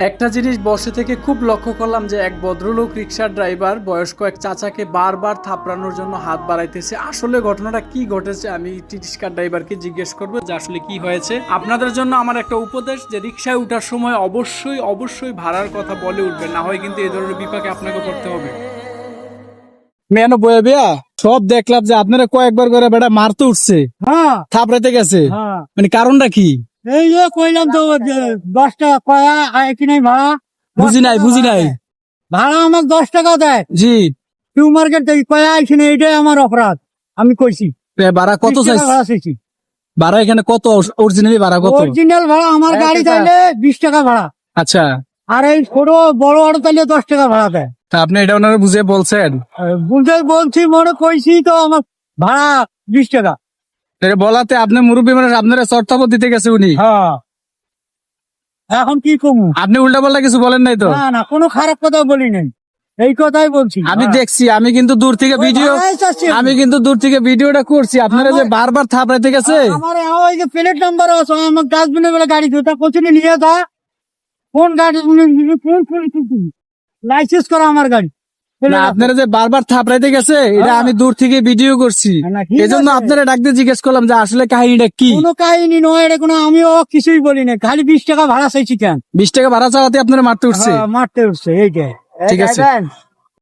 একটা জিনিস বসে থেকে খুব লক্ষ্য করলাম যে এক ভদ্রলোক রিক্সার ড্রাইভার বয়স্ক এক চাচাকে বারবার থাপড়ানোর জন্য হাত বাড়াইতেছে। আসলে ঘটনাটা কি ঘটেছে আমি রিক্সার ড্রাইভারকে জিজ্ঞেস করবো যে আসলে কি হয়েছে। আপনাদের জন্য আমার একটা উপদেশ যে রিক্সায় ওঠার সময় অবশ্যই ভাড়ার কথা বলে উঠবেন, না হয় কিন্তু এই ধরনের বিপাকে আপনাকে পড়তে হবে। মেন বয়ে বিয়া সব দেখলাম যে আপনারা কয়েকবার করে বেটা মারতে উঠছে, হ্যাঁ থাপড়াইতে গেছে, হ্যাঁ মানে কারণটা কি? এই যে কইলাম তো 10 টাকা কয়া আয় কি নাই ভাড়া। বুঝি নাই ভাড়া আমার 10 টাকা দেয়। জি। নিউ মার্কেট থেকে কয়া আইছি না, এটাই আমার অপরাধ। আমি কইছি ভাড়া কত 20 টাকা চাইছে? ভাড়া চাইছি। ভাড়া এখানে কত অরিজিনালি ভাড়া কত? অরিজিনাল ভাড়া আমার গাড়ি চাইলে 20 টাকা ভাড়া, আচ্ছা, আর এই ছোট বড় অটো চাইলে 10 টাকা ভাড়া দেয়। তা আপনি এটা ওনারা বুঝে বলছেন? বুঝতে বলছি, মনে কইছি তো আমার ভাড়া 20 টাকা। এটা বলাতে আপনি মুরব্বী মানুষ, আপনারা শর্তাবত দিতে গেছে উনি, হ্যাঁ এখন কি কমু? আপনি উল্টা পাল্টা কিছু বলেন নাই তো? না কোনো খারাপ কথা বলি নাই, এই কথাই বলছি। আমি দেখছি, আমি কিন্তু দূর থেকে ভিডিও, আমি কিন্তু দূর থেকে ভিডিওটা করছি, আপনারা যে বারবার থাপড়াইতে গেছে। আমার ওই যে প্লেট নাম্বার আছে আমার ডাস্টবিনের বেলা গাড়ি ধুতা কোচিনে নিয়ে যা। কোন গাড়ি কোন লাইসেন্স করা আমার গাড়ি। না, আপনারা যে বারবার থাপড়াইতে গেছে এটা আমি দূর থেকে ভিডিও করছি, না, ঠিক এই জন্য আছে। আপনারা ডাকতে জিজ্ঞেস করলাম যে আসলে কাহিনীটা কি। কোনো কাহিনী নয় এটা, কোনো আমিও কিছুই বলি না, খালি 20 টাকা ভাড়া চাইছি কেন? 20 টাকা ভাড়া চাওয়াতে আপনারা মারতে উঠছে। মারতে উঠছে এইটাই। ঠিক আছে।